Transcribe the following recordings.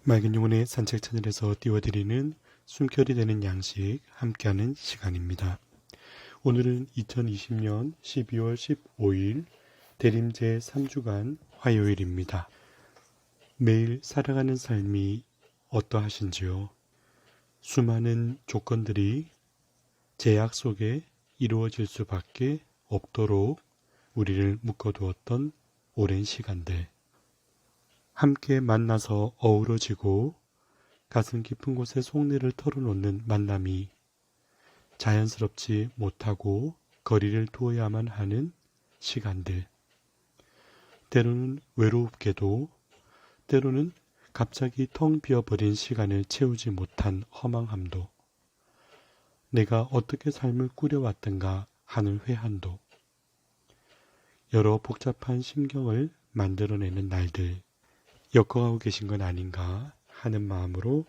맑은 영혼의 산책 채널에서 띄워드리는 숨결이 되는 양식 함께하는 시간입니다. 오늘은 2020년 12월 15일 대림제 3주간 화요일입니다. 매일 살아가는 삶이 어떠하신지요? 수많은 조건들이 제약 속에 이루어질 수밖에 없도록 우리를 묶어두었던 오랜 시간들. 함께 만나서 어우러지고 가슴 깊은 곳에 속내를 털어놓는 만남이 자연스럽지 못하고 거리를 두어야만 하는 시간들. 때로는 외롭게도, 때로는 갑자기 텅 비어버린 시간을 채우지 못한 허망함도, 내가 어떻게 삶을 꾸려왔던가 하는 회한도, 여러 복잡한 심경을 만들어내는 날들, 엮어가고 계신 건 아닌가 하는 마음으로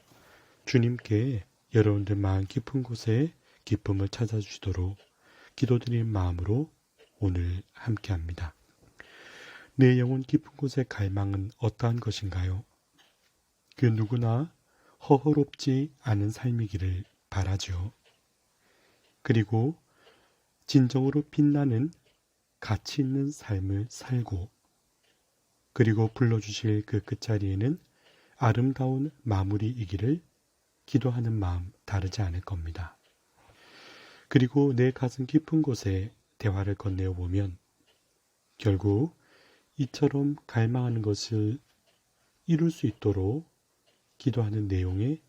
주님께 여러분들 마음 깊은 곳에 기쁨을 찾아주시도록 기도드리는 마음으로 오늘 함께합니다. 내 영혼 깊은 곳의 갈망은 어떠한 것인가요? 그 누구나 허허롭지 않은 삶이기를 바라죠. 그리고 진정으로 빛나는 가치 있는 삶을 살고, 그리고 불러주실 그 끝자리에는 아름다운 마무리이기를 기도하는 마음 다르지 않을 겁니다. 그리고 내 가슴 깊은 곳에 대화를 건네어 보면 결국 이처럼 갈망하는 것을 이룰 수 있도록 기도하는 내용에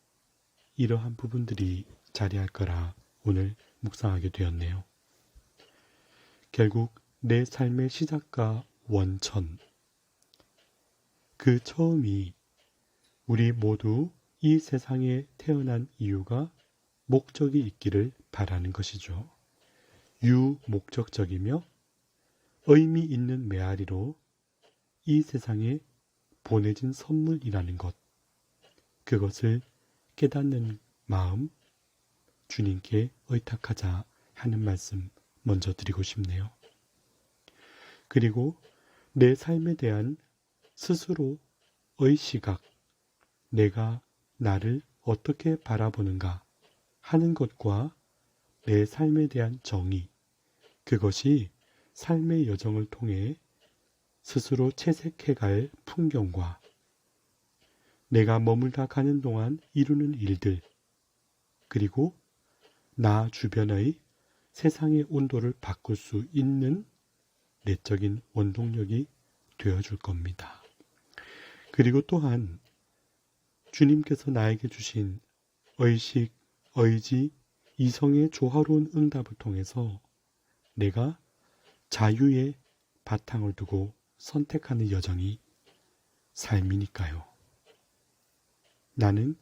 이러한 부분들이 자리할 거라 오늘 묵상하게 되었네요. 결국 내 삶의 시작과 원천, 그 처음이 우리 모두 이 세상에 태어난 이유가 목적이 있기를 바라는 것이죠. 유목적적이며 의미 있는 메아리로 이 세상에 보내진 선물이라는 것, 그것을 깨닫는 마음 주님께 의탁하자 하는 말씀 먼저 드리고 싶네요. 그리고 내 삶에 대한 스스로의 시각, 내가 나를 어떻게 바라보는가 하는 것과 내 삶에 대한 정의, 그것이 삶의 여정을 통해 스스로 채색해갈 풍경과 내가 머물다 가는 동안 이루는 일들, 그리고 나 주변의 세상의 온도를 바꿀 수 있는 내적인 원동력이 되어줄 겁니다. 그리고 또한 주님께서 나에게 주신 의식, 의지, 이성의 조화로운 응답을 통해서 내가 자유의 바탕을 두고 선택하는 여정이 삶이니까요. 나는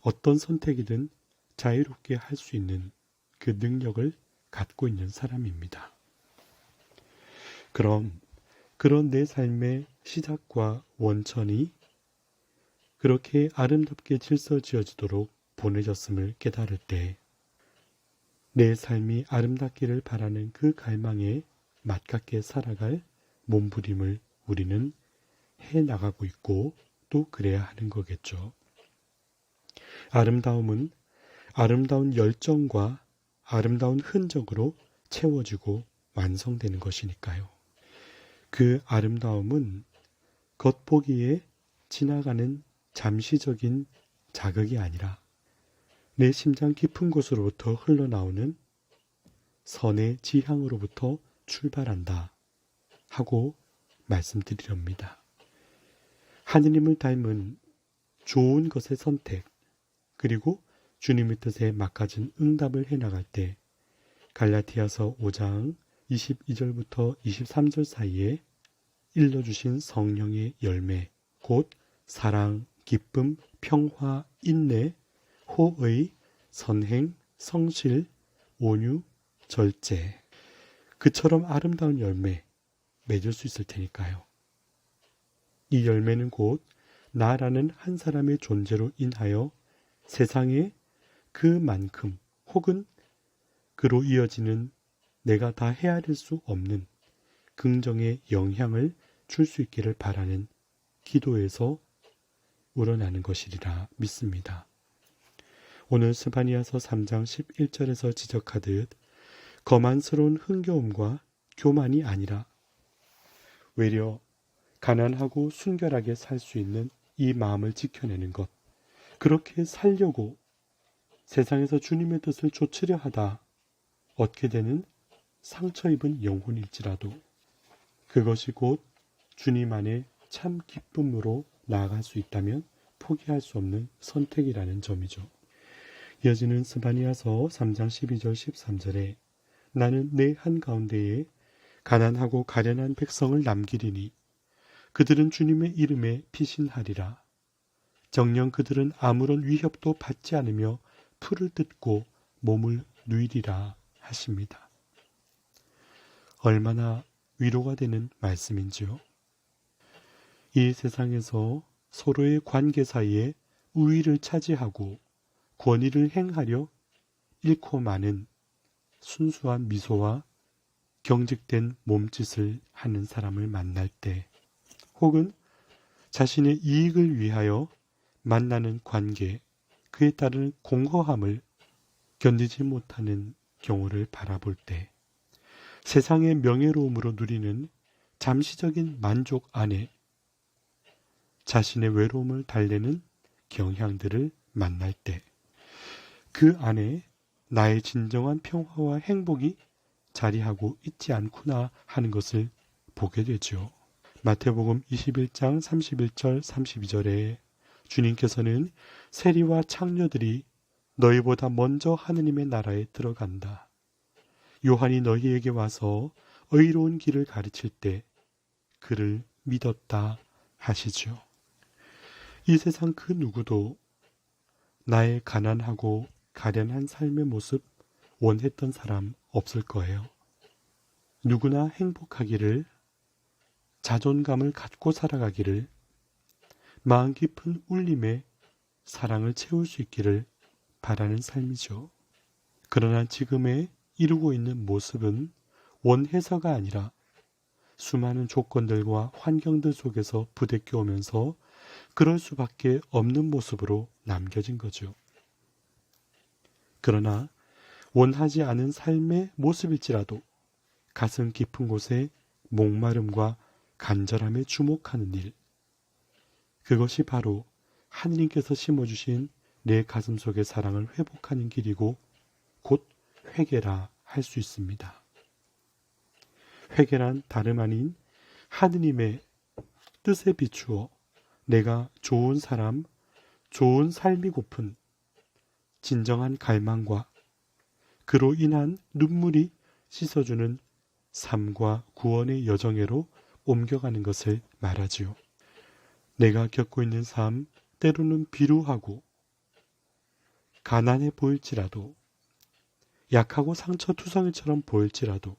어떤 선택이든 자유롭게 할 수 있는 그 능력을 갖고 있는 사람입니다. 그럼 그런 내 삶의 시작과 원천이 그렇게 아름답게 질서지어지도록 보내졌음을 깨달을 때 내 삶이 아름답기를 바라는 그 갈망에 맞게 살아갈 몸부림을 우리는 해나가고 있고 또 그래야 하는 거겠죠. 아름다움은 아름다운 열정과 아름다운 흔적으로 채워지고 완성되는 것이니까요. 그 아름다움은 겉보기에 지나가는 잠시적인 자극이 아니라 내 심장 깊은 곳으로부터 흘러나오는 선의 지향으로부터 출발한다 하고 말씀드리렵니다. 하느님을 닮은 좋은 것의 선택, 그리고 주님의 뜻에 막가진 응답을 해나갈 때 갈라디아서 5장 22절부터 23절 사이에 일러주신 성령의 열매, 곧 사랑, 기쁨, 평화, 인내, 호의, 선행, 성실, 온유, 절제, 그처럼 아름다운 열매 맺을 수 있을 테니까요. 이 열매는 곧 나라는 한 사람의 존재로 인하여 세상에 그만큼 혹은 그로 이어지는 내가 다 헤아릴 수 없는 긍정의 영향을 줄 수 있기를 바라는 기도에서 우러나는 것이리라 믿습니다. 오늘 스바냐서 3장 11절에서 지적하듯 거만스러운 흥겨움과 교만이 아니라 외려 가난하고 순결하게 살 수 있는 이 마음을 지켜내는 것, 그렇게 살려고 세상에서 주님의 뜻을 좇으려 하다 얻게 되는 상처 입은 영혼일지라도 그것이 곧 주님 안에 참 기쁨으로 나아갈 수 있다면 포기할 수 없는 선택이라는 점이죠. 이어지는 스바냐서 3장 12절 13절에 나는 내 한가운데에 가난하고 가련한 백성을 남기리니 그들은 주님의 이름에 피신하리라. 정녕 그들은 아무런 위협도 받지 않으며 풀을 뜯고 몸을 누이리라 하십니다. 얼마나 위로가 되는 말씀인지요. 이 세상에서 서로의 관계 사이에 우위를 차지하고 권위를 행하려 잃고 마는 순수한 미소와 경직된 몸짓을 하는 사람을 만날 때, 혹은 자신의 이익을 위하여 만나는 관계, 그에 따른 공허함을 견디지 못하는 경우를 바라볼 때, 세상의 명예로움으로 누리는 잠시적인 만족 안에 자신의 외로움을 달래는 경향들을 만날 때, 그 안에 나의 진정한 평화와 행복이 자리하고 있지 않구나 하는 것을 보게 되죠. 마태복음 21장 31절 32절에 주님께서는 세리와 창녀들이 너희보다 먼저 하느님의 나라에 들어간다. 요한이 너희에게 와서 의로운 길을 가르칠 때 그를 믿었다 하시죠. 이 세상 그 누구도 나의 가난하고 가련한 삶의 모습 원했던 사람 없을 거예요. 누구나 행복하기를, 자존감을 갖고 살아가기를, 마음 깊은 울림에 사랑을 채울 수 있기를 바라는 삶이죠. 그러나 지금의 이루고 있는 모습은 원해서가 아니라 수많은 조건들과 환경들 속에서 부대껴 오면서 그럴 수밖에 없는 모습으로 남겨진 거죠. 그러나 원하지 않은 삶의 모습일지라도 가슴 깊은 곳에 목마름과 간절함에 주목하는 일, 그것이 바로 하느님께서 심어주신 내 가슴 속의 사랑을 회복하는 길이고 곧 회개라 할 수 있습니다. 회개란 다름 아닌 하느님의 뜻에 비추어 내가 좋은 사람, 좋은 삶이고픈 진정한 갈망과 그로 인한 눈물이 씻어주는 삶과 구원의 여정으로 옮겨가는 것을 말하지요. 내가 겪고 있는 삶, 때로는 비루하고 가난해 보일지라도, 약하고 상처투성이처럼 보일지라도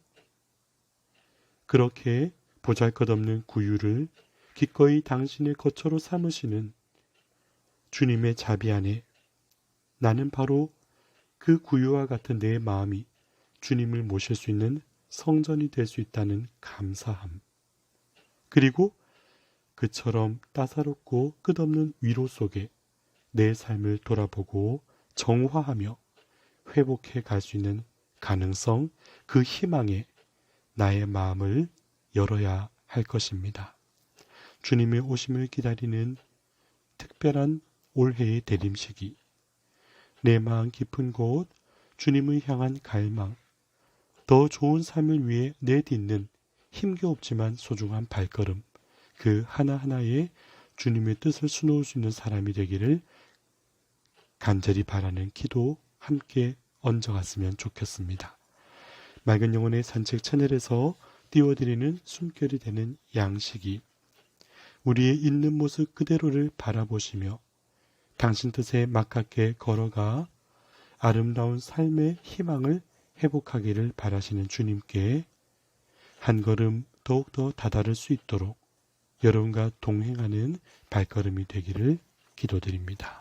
그렇게 보잘것없는 구유를 기꺼이 당신의 거처로 삼으시는 주님의 자비 안에 나는 바로 그 구유와 같은 내 마음이 주님을 모실 수 있는 성전이 될 수 있다는 감사함, 그리고 그처럼 따사롭고 끝없는 위로 속에 내 삶을 돌아보고 정화하며 회복해 갈 수 있는 가능성, 그 희망에 나의 마음을 열어야 할 것입니다. 주님의 오심을 기다리는 특별한 올해의 대림시기, 내 마음 깊은 곳 주님을 향한 갈망, 더 좋은 삶을 위해 내딛는 힘겨웠지만 소중한 발걸음, 그 하나하나에 주님의 뜻을 수놓을 수 있는 사람이 되기를 간절히 바라는 기도 함께 얹어갔으면 좋겠습니다. 맑은 영혼의 산책 채널에서 띄워드리는 숨결이 되는 양식이 우리의 있는 모습 그대로를 바라보시며 당신 뜻에 막깝게 걸어가 아름다운 삶의 희망을 회복하기를 바라시는 주님께 한 걸음 더욱더 다다를 수 있도록 여러분과 동행하는 발걸음이 되기를 기도드립니다.